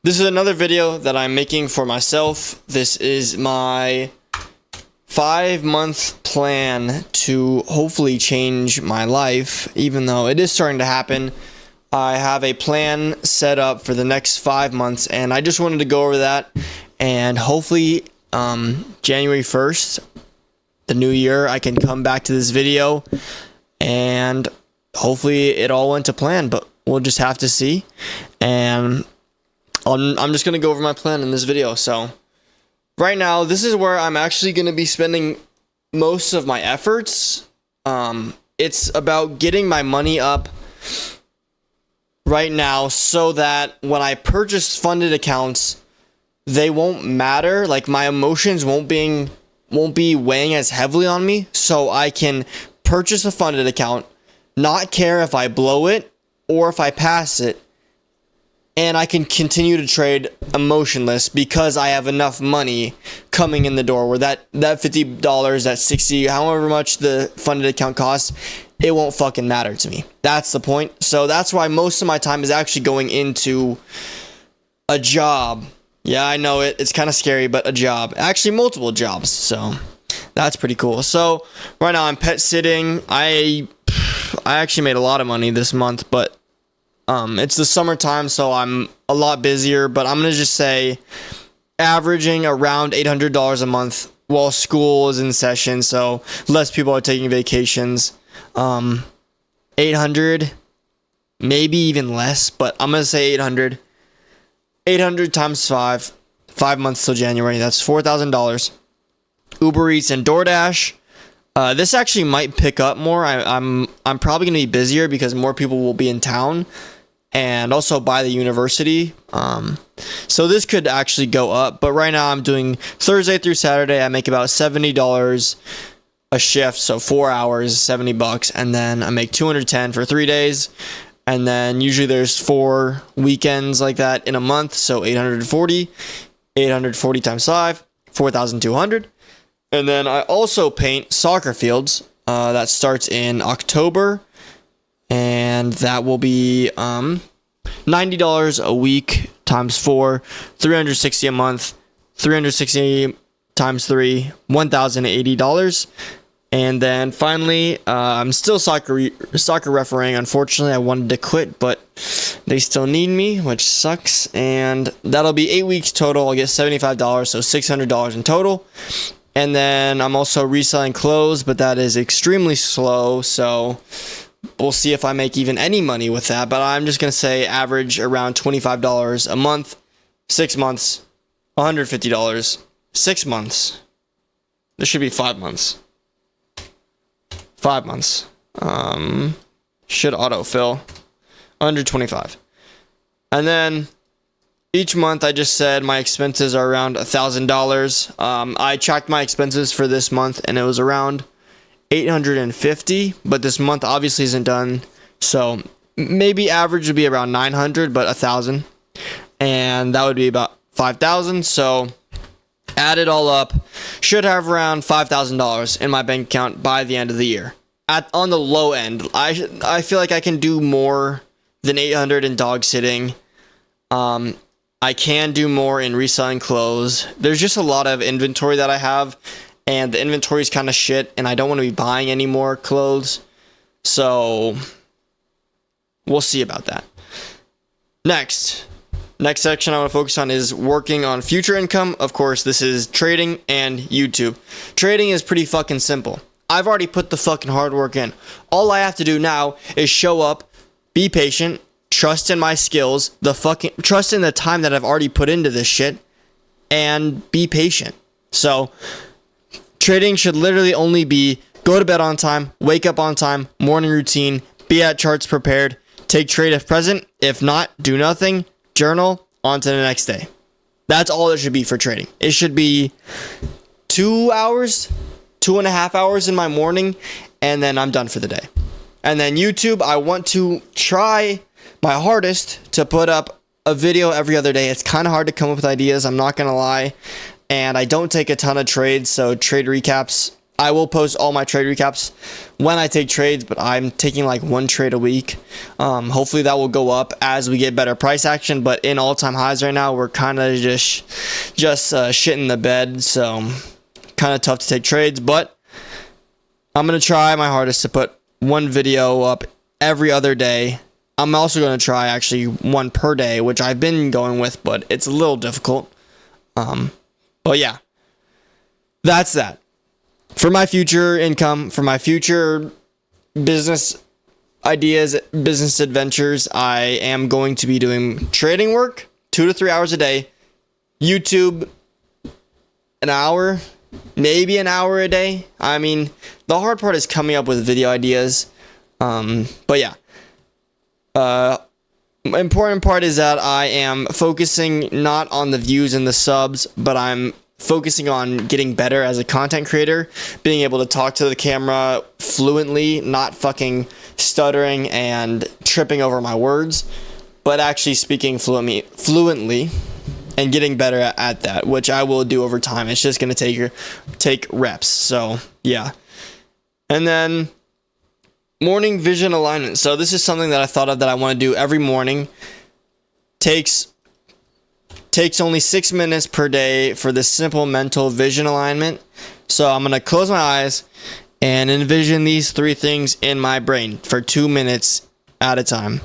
This is another video that I'm making for myself. This is my 5-month plan to hopefully change my life, even though it is starting to happen. I have a plan set up for the next 5 months, and I just wanted to go over that. And hopefully, January 1st, the new year, I can come back to this video, and hopefully it all went to plan, but we'll just have to see. And I'm just going to go over my plan in this video. So right now, this is where I'm actually going to be spending most of my efforts. It's about getting my money up right now so that when I purchase funded accounts, they won't matter. Like, my emotions won't be weighing as heavily on me, so I can purchase a funded account, not care if I blow it or if I pass it, and I can continue to trade emotionless because I have enough money coming in the door where that $50, that $60, however much the funded account costs, it won't fucking matter to me. That's the point. So that's why most of my time is actually going into a job. Yeah, I know it's kind of scary, but a job. Actually, multiple jobs. So that's pretty cool. So right now I'm pet sitting. I actually made a lot of money this month, but it's the summertime, so I'm a lot busier, but I'm going to just say averaging around $800 a month while school is in session, so less people are taking vacations. 800, maybe even less, but I'm going to say 800. 800 times 5 months till January, that's $4,000. Uber Eats and DoorDash. This actually might pick up more. I'm probably going to be busier because more people will be in town and also by the university. So this could actually go up. But right now I'm doing Thursday through Saturday. I make about $70 a shift. So 4 hours, $70. And then I make $210 for 3 days. And then usually there's 4 weekends like that in a month. So 840 times 5, 4,200. And then I also paint soccer fields. That starts in October, and that will be $90 a week times 4, $360 a month, 360 times 3, $1,080. And then finally, I'm still soccer refereeing. Unfortunately, I wanted to quit, but they still need me, which sucks. And that'll be 8 weeks total. I'll get $75, so $600 in total. And then I'm also reselling clothes, but that is extremely slow, so we'll see if I make even any money with that. But I'm just going to say average around $25 a month, 6 months, $150, 6 months. This should be 5 months. 5 months. Should autofill. Under 25. And then each month, I just said my expenses are around $1,000. I tracked my expenses for this month, and it was around $850. But this month obviously isn't done, so maybe average would be around $900, but $1,000, and that would be about $5,000. So add it all up, should have around $5,000 in my bank account by the end of the year. On the low end, I feel like I can do more than $800 in dog sitting. I can do more in reselling clothes. There's just a lot of inventory that I have, and the inventory is kind of shit, and I don't want to be buying any more clothes. So we'll see about that. Next section I want to focus on is working on future income. Of course, this is trading and YouTube. Trading is pretty fucking simple. I've already put the fucking hard work in. All I have to do now is show up, be patient, trust in my skills, trust in the time that I've already put into this shit, and be patient. So trading should literally only be go to bed on time, wake up on time, morning routine, be at charts prepared, take trade if present. If not, do nothing, journal, on to the next day. That's all it should be for trading. It should be 2 hours, 2.5 hours in my morning, and then I'm done for the day. And then YouTube, I want to try my hardest to put up a video every other day. It's kind of hard to come up with ideas, I'm not going to lie. And I don't take a ton of trades, so trade recaps I will post all my trade recaps when I take trades, but I'm taking like one trade a week. Hopefully that will go up as we get better price action, but in all-time highs right now, we're kind of just shitting the bed, so kind of tough to take trades, but I'm going to try my hardest to put one video up every other day. I'm also going to try actually one per day, which I've been going with, but it's a little difficult. But yeah, that's that. For my future income, for my future business ideas, business adventures, I am going to be doing trading work 2 to 3 hours a day, YouTube an hour, maybe an hour a day. I mean, the hard part is coming up with video ideas. But yeah, important part is that I am focusing not on the views and the subs, but I'm focusing on getting better as a content creator, being able to talk to the camera fluently, not fucking stuttering and tripping over my words, but actually speaking fluently and getting better at that, which I will do over time. It's just going to take reps. So yeah. And then morning vision alignment. So this is something that I thought of that I want to do every morning. Takes only 6 minutes per day for this simple mental vision alignment. So I'm going to close my eyes and envision these 3 things in my brain for 2 minutes at a time.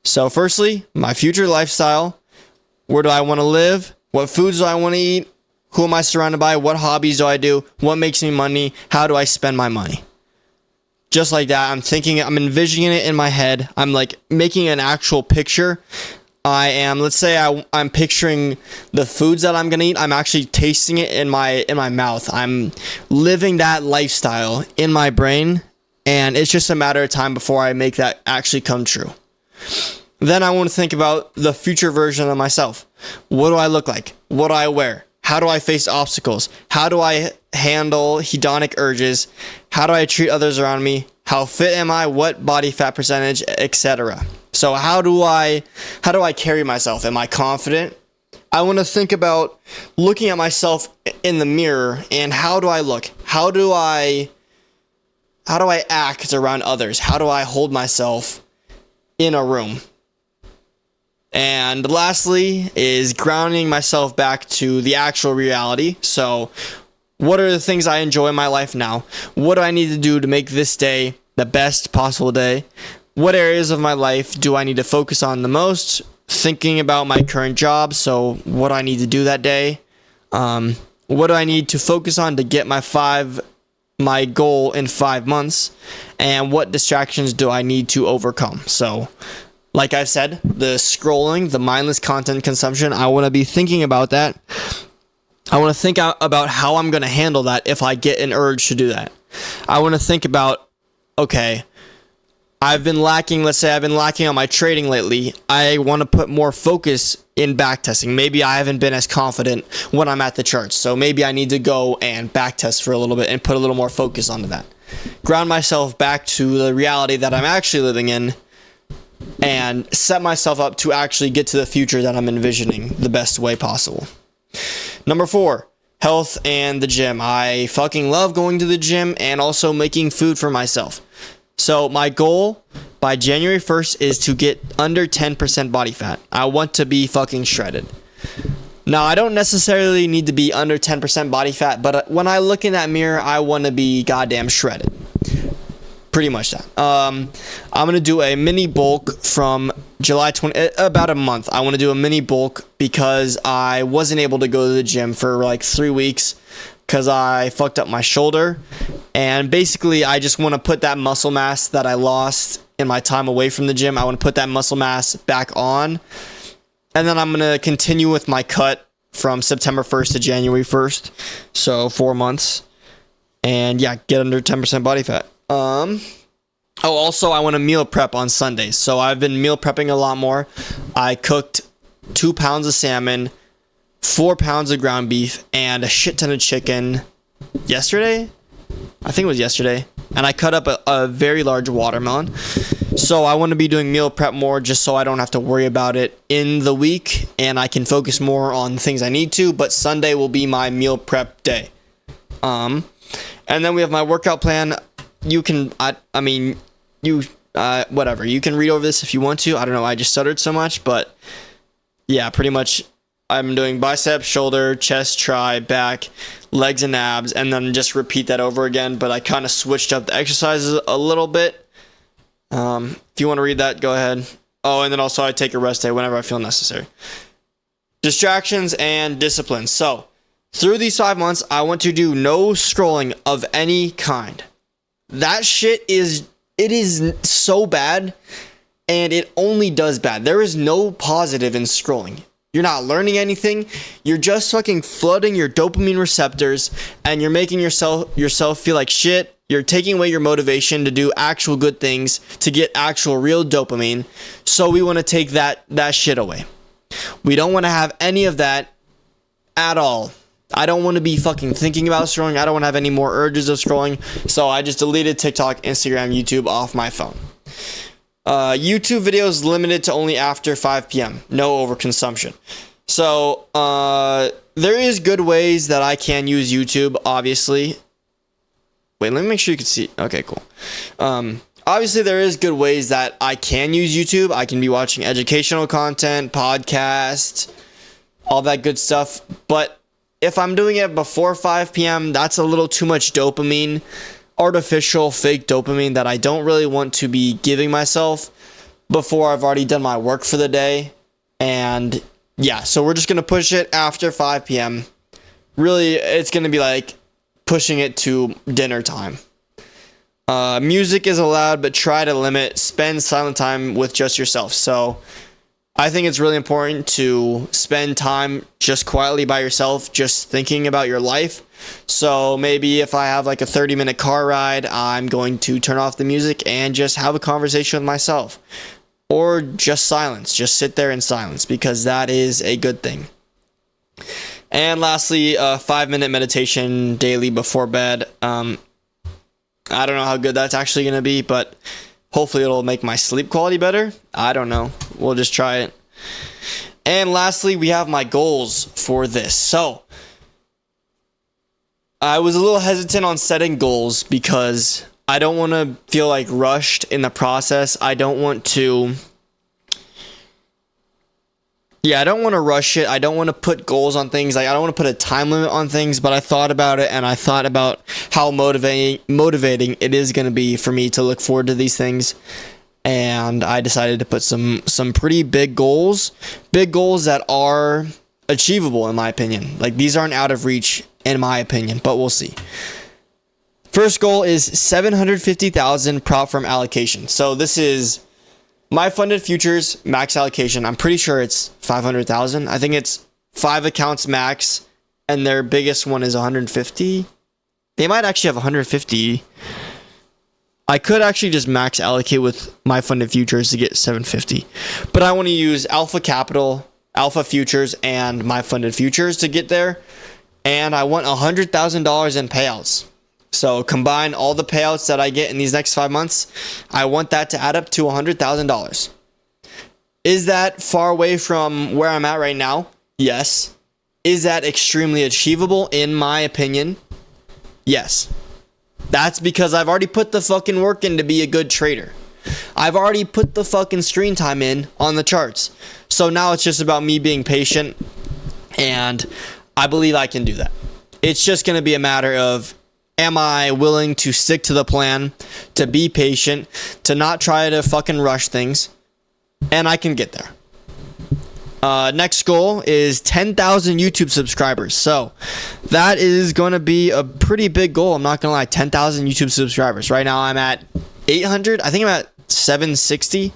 So firstly, my future lifestyle. Where do I want to live? What foods do I want to eat? Who am I surrounded by? What hobbies do I do? What makes me money? How do I spend my money? Just like that, I'm envisioning it in my head. I'm like making an actual picture. Let's say I'm picturing the foods that I'm going to eat. I'm actually tasting it in my mouth. I'm living that lifestyle in my brain, and it's just a matter of time before I make that actually come true. Then I want to think about the future version of myself. What do I look like? What do I wear? How do I face obstacles? How do I handle hedonic urges? How do I treat others around me? How fit am I? What body fat percentage, etc. So how do I carry myself? Am I confident? I want to think about looking at myself in the mirror and how do I look? How do I act around others? How do I hold myself in a room? And lastly is grounding myself back to the actual reality. So what are the things I enjoy in my life now? What do I need to do to make this day the best possible day? What areas of my life do I need to focus on the most? Thinking about my current job. So what do I need to do that day? What do I need to focus on to get my goal in 5 months? And what distractions do I need to overcome? So like I've said, the scrolling, the mindless content consumption, I want to be thinking about that. I want to think about how I'm going to handle that if I get an urge to do that. I want to think about, okay, let's say I've been lacking on my trading lately. I want to put more focus in backtesting. Maybe I haven't been as confident when I'm at the charts. So maybe I need to go and backtest for a little bit and put a little more focus onto that. Ground myself back to the reality that I'm actually living in and set myself up to actually get to the future that I'm envisioning the best way possible. Number 4, health and the gym. I fucking love going to the gym and also making food for myself. So my goal by January 1st is to get under 10% body fat. I want to be fucking shredded. Now, I don't necessarily need to be under 10% body fat, but when I look in that mirror, I want to be goddamn shredded. Pretty much that. I'm going to do a mini bulk from July 20, about a month. I want to do a mini bulk because I wasn't able to go to the gym for like 3 weeks because I fucked up my shoulder. And basically, I just want to put that muscle mass that I lost in my time away from the gym. I want to put that muscle mass back on. And then I'm going to continue with my cut from September 1st to January 1st. So 4 months. And yeah, get under 10% body fat. Also, I want to meal prep on Sundays. So I've been meal prepping a lot more. I cooked 2 pounds of salmon, 4 pounds of ground beef, and a shit ton of chicken yesterday. I think it was yesterday. And I cut up a very large watermelon. So I want to be doing meal prep more just so I don't have to worry about it in the week. And I can focus more on things I need to. But Sunday will be my meal prep day. And then we have my workout plan. You can, whatever. You can read over this if you want to. I don't know. I just stuttered so much, but yeah, pretty much I'm doing bicep, shoulder, chest, tri, back, legs, and abs, and then just repeat that over again. But I kind of switched up the exercises a little bit. If you want to read that, go ahead. Oh, and then also I take a rest day whenever I feel necessary. Distractions and discipline. So through these 5 months, I want to do no scrolling of any kind. That shit is so bad, and it only does bad. There is no positive in scrolling. You're not learning anything. You're just fucking flooding your dopamine receptors, and you're making yourself feel like shit. You're taking away your motivation to do actual good things, to get actual real dopamine. So we want to take that shit away. We don't want to have any of that at all. I don't want to be fucking thinking about scrolling. I don't want to have any more urges of scrolling. So I just deleted TikTok, Instagram, YouTube off my phone. YouTube videos limited to only after 5 p.m. No overconsumption. So there is good ways that I can use YouTube, obviously. Wait, let me make sure you can see. Okay, cool. Obviously, there is good ways that I can use YouTube. I can be watching educational content, podcasts, all that good stuff. But if I'm doing it before 5 p.m., that's a little too much dopamine, artificial, fake dopamine that I don't really want to be giving myself before I've already done my work for the day. And yeah, so we're just going to push it after 5 p.m. Really, it's going to be like pushing it to dinner time. Music is allowed, but try to spend silent time with just yourself. So I think it's really important to spend time just quietly by yourself, just thinking about your life. So maybe if I have like a 30-minute car ride, I'm going to turn off the music and just have a conversation with myself. Or just silence. Just sit there in silence, because that is a good thing. And lastly, a 5-minute meditation daily before bed. I don't know how good that's actually going to be, but hopefully it'll make my sleep quality better. I don't know. We'll just try it. And lastly, we have my goals for this. So I was a little hesitant on setting goals because I don't want to feel like rushed in the process. I don't want to rush it. I don't want to put goals on things. Like, I don't want to put a time limit on things, but I thought about it, and I thought about how motivating it is going to be for me to look forward to these things. And I decided to put some pretty big goals that are achievable in my opinion. Like, these aren't out of reach in my opinion, but we'll see. First goal is 750,000 prop firm allocation. So this is my funded futures max allocation. I'm pretty sure it's 500,000. I think it's 5 accounts max, and their biggest one is 150. They might actually have 150. I could actually just max allocate with my funded futures to get 750, but I want to use Alpha Capital, Alpha Futures, and my funded futures to get there. And I want $100,000 in payouts. So combine all the payouts that I get in these next 5 months. I want that to add up to $100,000. Is that far away from where I'm at right now? Yes. Is that extremely achievable in my opinion? Yes. That's because I've already put the fucking work in to be a good trader. I've already put the fucking screen time in on the charts. So now it's just about me being patient, and I believe I can do that. It's just going to be a matter of, am I willing to stick to the plan, to be patient, to not try to fucking rush things, and I can get there. Next goal is 10,000 YouTube subscribers. So that is going to be a pretty big goal. I'm not going to lie, 10,000 YouTube subscribers. Right now I'm at 800. I think I'm at 760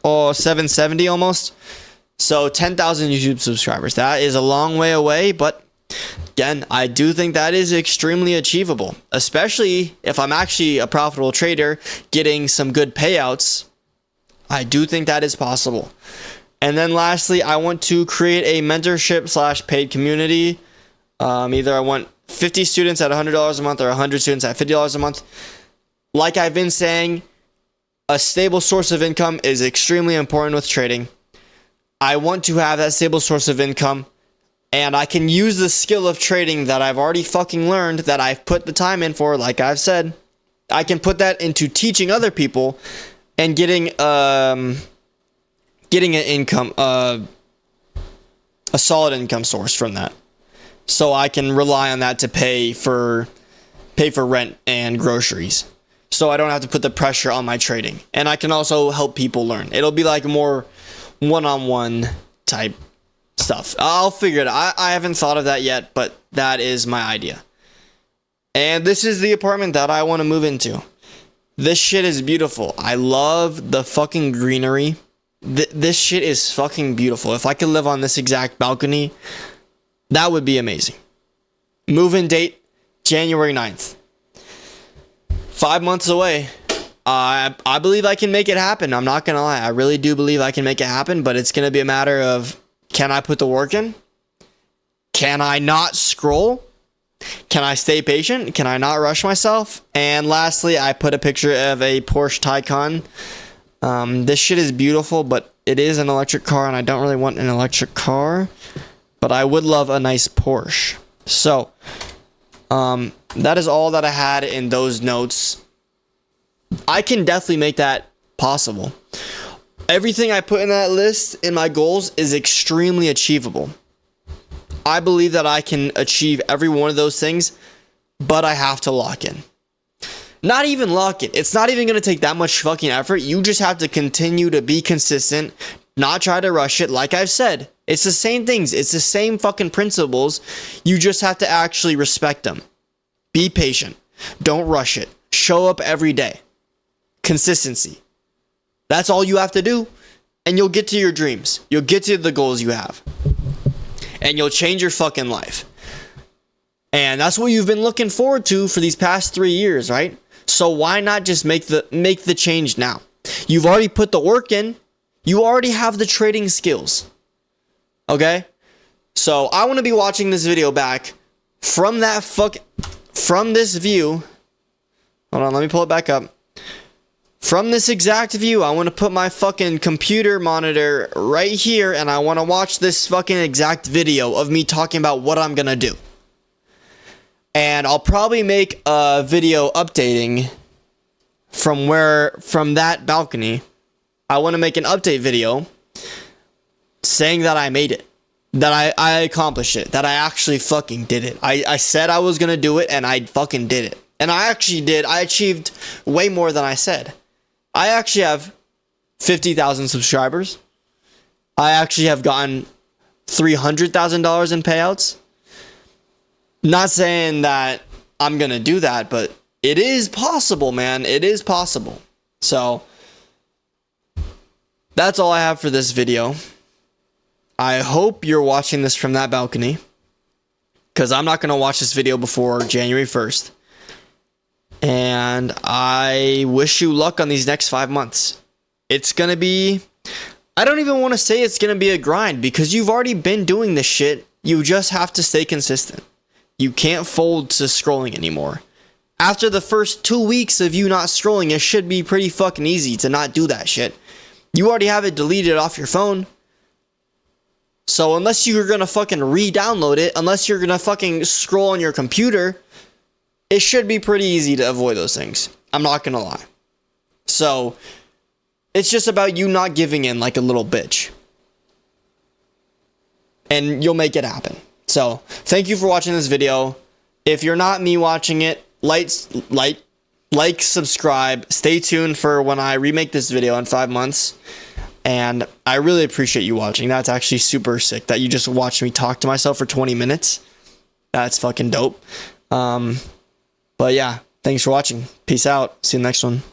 or 770 almost. So 10,000 YouTube subscribers. That is a long way away, but again, I do think that is extremely achievable, especially if I'm actually a profitable trader getting some good payouts. I do think that is possible. And then lastly, I want to create a mentorship / paid community. Either I want 50 students at $100 a month or 100 students at $50 a month. Like I've been saying, a stable source of income is extremely important with trading. I want to have that stable source of income And I can use the skill of trading that I've already fucking learned, that I've put the time in for, like I've said. I can put that into teaching other people and getting an income, a solid income source from that. So I can rely on that to pay for rent and groceries. So I don't have to put the pressure on my trading. And I can also help people learn. It'll be like more one-on-one type stuff. I'll figure it out. I haven't thought of that yet, but that is my idea. And this is the apartment that I want to move into. This shit is beautiful. I love the fucking greenery. This shit is fucking beautiful. If I could live on this exact balcony, that would be amazing. Move-in date, January 9th. 5 months away. I believe I can make it happen. I'm not going to lie. I really do believe I can make it happen, but it's going to be a matter of, can I put the work in? Can I not scroll? Can I stay patient? Can I not rush myself? And lastly, I put a picture of a Porsche Taycan. This shit is beautiful, but it is an electric car, and I don't really want an electric car. But I would love a nice Porsche. So, that is all that I had in those notes. I can definitely make that possible. Everything I put in that list in my goals is extremely achievable. I believe that I can achieve every one of those things, but I have to lock in. Not even lock in. It's not even going to take that much fucking effort. You just have to continue to be consistent, not try to rush it. Like I've said, it's the same things. It's the same fucking principles. You just have to actually respect them. Be patient. Don't rush it. Show up every day. Consistency. That's all you have to do, and you'll get to your dreams. You'll get to the goals you have. And you'll change your fucking life. And that's what you've been looking forward to for these past 3 years, right? So why not just make the change now? You've already put the work in. You already have the trading skills. Okay? So I want to be watching this video back from this view. Hold on, let me pull it back up. From this exact view, I want to put my fucking computer monitor right here, and I want to watch this fucking exact video of me talking about what I'm gonna do. And I'll probably make a video updating from that balcony. I want to make an update video saying that I made it, that I accomplished it, that I actually fucking did it. I said I was gonna do it, and I fucking did it. And I actually did. I achieved way more than I said. I actually have 50,000 subscribers. I actually have gotten $300,000 in payouts. Not saying that I'm going to do that, but it is possible, man. It is possible. So, that's all I have for this video. I hope you're watching this from that balcony, because I'm not going to watch this video before January 1st. And I wish you luck on these next 5 months. It's going to be, I don't even want to say it's going to be a grind, because you've already been doing this shit. You just have to stay consistent. You can't fold to scrolling anymore. After the first 2 weeks of you not scrolling, it should be pretty fucking easy to not do that shit. You already have it deleted off your phone. So unless you're going to fucking re-download it, unless you're going to fucking scroll on your computer, it should be pretty easy to avoid those things. I'm not going to lie. So, it's just about you not giving in like a little bitch. And you'll make it happen. So, thank you for watching this video. If you're not me watching it, like, subscribe. Stay tuned for when I remake this video in 5 months. And I really appreciate you watching. That's actually super sick that you just watched me talk to myself for 20 minutes. That's fucking dope. But yeah, thanks for watching. Peace out. See you in the next one.